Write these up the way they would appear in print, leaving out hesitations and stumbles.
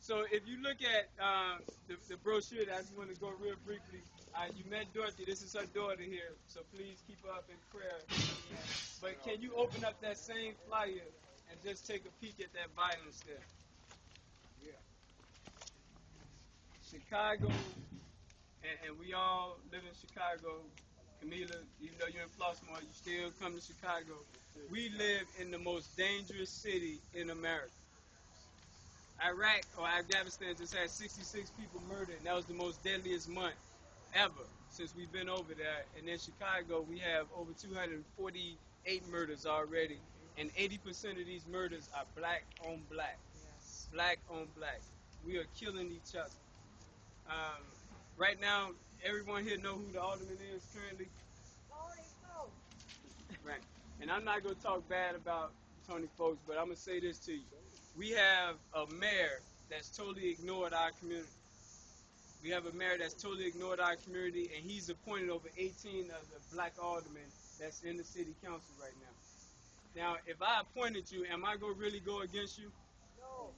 So if you look at the brochure, I just want to go real briefly. You met Dorothy. This is her daughter here. So please keep her up in prayer. But can you open up that same flyer and just take a peek at that violence there? Yeah. Chicago, and we all live in Chicago. Camila, even though you're in Flossmoor, you still come to Chicago. We live in the most dangerous city in America. Iraq or Afghanistan just had 66 people murdered, and that was the most deadliest month ever since we've been over there. And in Chicago, we have over 248 murders already, and 80% of these murders are black on black. Yes. Black on black. We are killing each other. Right now, everyone here know who the alderman is currently? Right. And I'm not going to talk bad about Tony folks, but I'm going to say this to you. We have a mayor that's totally ignored our community. We have a mayor that's totally ignored our community, and he's appointed over 18 of the black aldermen that's in the city council right now. Now, if I appointed you, am I going to really go against you? No.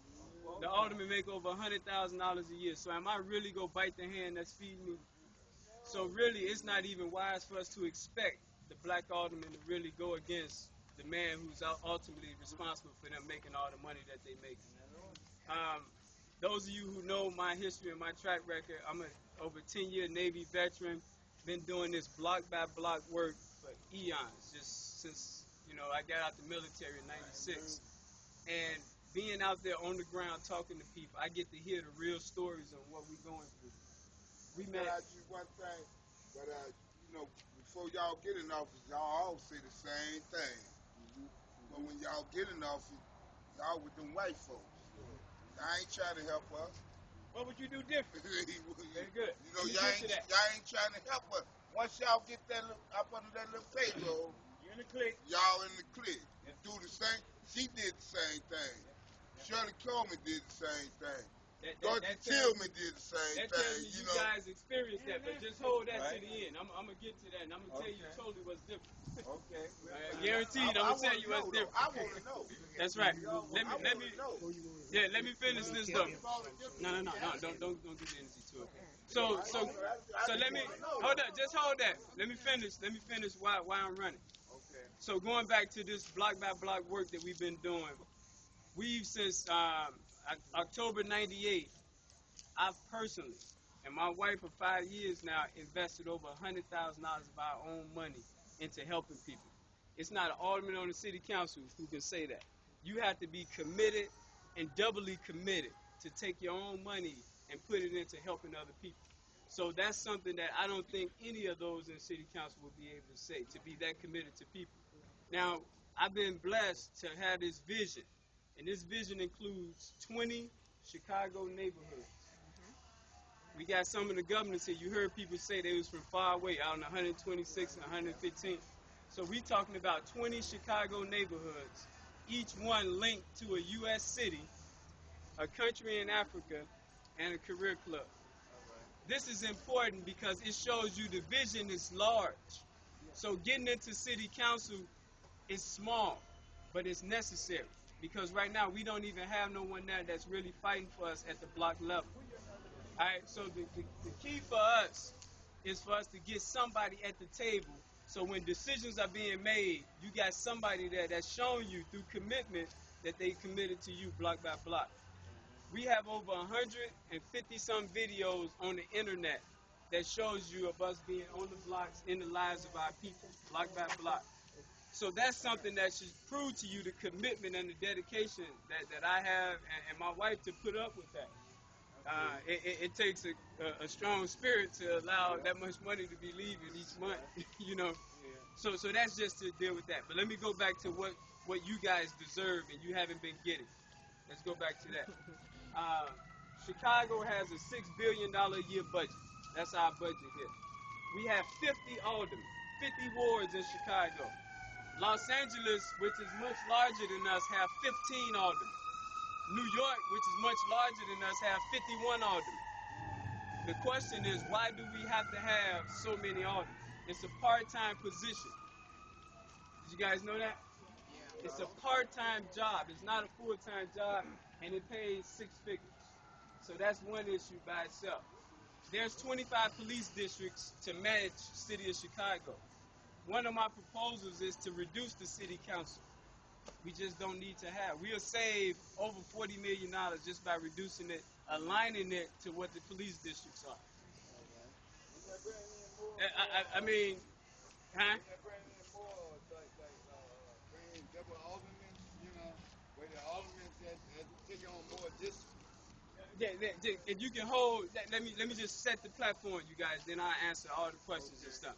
The aldermen make over $100,000 a year, so am I really going to bite the hand that's feeding me? So really, it's not even wise for us to expect the black aldermen to really go against the man who's ultimately responsible for them making all the money that they make. Those of you who know my history and my track record, I'm an over 10-year Navy veteran, been doing this block by block work for eons, just since, I got out the military in '96. And being out there on the ground talking to people, I get to hear the real stories of what we're going through. We Can I met. ask you one thing? But before y'all get in office, y'all all say the same thing. But when y'all get in office, y'all with them white folks. Y'all ain't trying to help us. What would you do different? Very good. Y'all ain't trying to help us. Once y'all get that up under that little payroll, You're in the clique. y'all in the clique. You do the same. She did the same thing. Shirley Coleman did the same thing. Dorothy Tillman did the same That thing. tells me you guys experienced that, but just hold that to the end. I'm gonna get to that, and I'm gonna tell you totally what's different. Okay. Guaranteed, I'm gonna tell you what's different. I want to know. That's right. Let me know. Let me finish this though. No, don't give the energy to it. So let me hold up. Just hold that. Let me finish why I'm running. Okay. So going back to this block by block work that we've been doing, we've since October '98. I've personally, and my wife for 5 years now, invested over $100,000 of our own money into helping people. It's not an alderman on the city council who can say that. You have to be committed and doubly committed to take your own money and put it into helping other people. So that's something that I don't think any of those in the city council will be able to say, to be that committed to people. Now, I've been blessed to have this vision, and this vision includes 20 Chicago neighborhoods. We got some of the governors here. You heard people say they was from far away, out on 126 and 115. So we talking about 20 Chicago neighborhoods, each one linked to a U.S. city, a country in Africa, and a career club. This is important because it shows you the vision is large. So getting into city council is small, but it's necessary. Because right now we don't even have no one there that's really fighting for us at the block level. All right, so the key for us is for us to get somebody at the table, so when decisions are being made, you got somebody there that's showing you through commitment that they committed to you block by block. We have over 150 some videos on the internet that shows you of us being on the blocks in the lives of our people, block by block. So that's something that should prove to you the commitment and the dedication that I have and my wife to put up with that. It takes a strong spirit to allow that much money to be leaving each month, So that's just to deal with that. But let me go back to what you guys deserve and you haven't been getting. Let's go back to that. Chicago has a $6 billion a year budget. That's our budget here. We have 50 aldermen, 50 wards in Chicago. Los Angeles, which is much larger than us, have 15 aldermen. New York, which is much larger than us, have 51 aldermen. The question is, why do we have to have so many aldermen? It's a part-time position. Did you guys know that? It's a part-time job. It's not a full-time job, and it pays 6 figures. that's one issue by itself. There's 25 police districts to manage city of Chicago. One of my proposals is to reduce the city council. We just don't need to have. We'll save over $40 million just by reducing it, aligning it to what the police districts are. I mean, huh? Bringing double aldermen, you know, where the aldermen that take on more districts. If you can hold, let me just set the platform, you guys. Then I'll answer all the questions and stuff.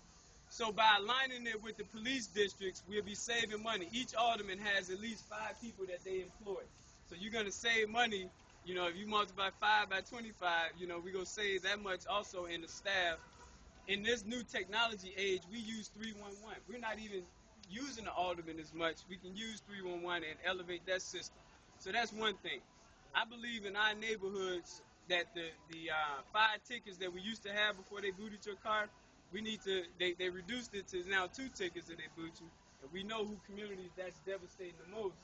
So by aligning it with the police districts, we'll be saving money. Each alderman has at least 5 people that they employ. So you're gonna save money. You know, if you multiply 5 by 25, you know, we're gonna save that much also in the staff. In this new technology age, we use 311. We're not even using the alderman as much. We can use 311 and elevate that system. So that's one thing. I believe in our neighborhoods that the 5 tickets that we used to have before they booted your car, we need to, they reduced it to now 2 tickets that they boot you. And we know who communities that's devastating the most.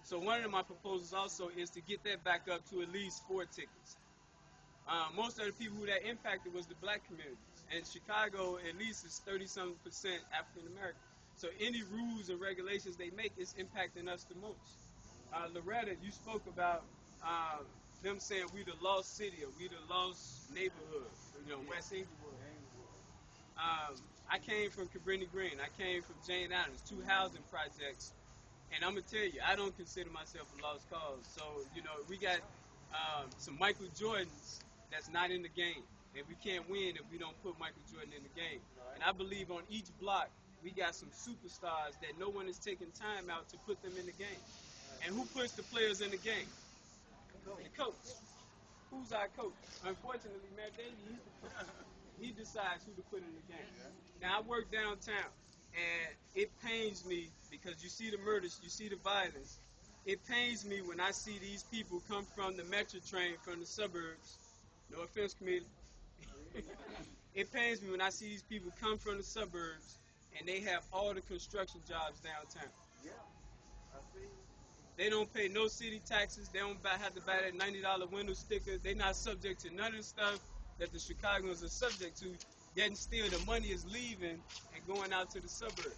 So one of my proposals also is to get that back up to at least 4 tickets. Most of the people who that impacted was the black communities. And Chicago, at least, is 30-something% African American. So any rules and regulations they make is impacting us the most. Loretta, you spoke about them saying we the lost city or we the lost neighborhood, you know, West Inglewood. I came from Cabrini Green. I came from Jane Addams, 2 housing projects. And I'm going to tell you, I don't consider myself a lost cause. So, you know, we got some Michael Jordans that's not in the game. And we can't win if we don't put Michael Jordan in the game. And I believe on each block, we got some superstars that no one is taking time out to put them in the game. And who puts the players in the game? The coach. Who's our coach? Unfortunately, Matt Davey, he's the coach. He decides who to put in the game. Now, I work downtown, and it pains me because you see the murders, you see the violence. It pains me when I see these people come from the metro train from the suburbs. No offense, committee. It pains me when I see these people come from the suburbs and they have all the construction jobs downtown. Yeah, I see. They don't pay no city taxes. They don't have to buy that $90 window sticker. They're not subject to none of the stuff that the Chicagoans are subject to. Yet still the money is leaving and going out to the suburbs.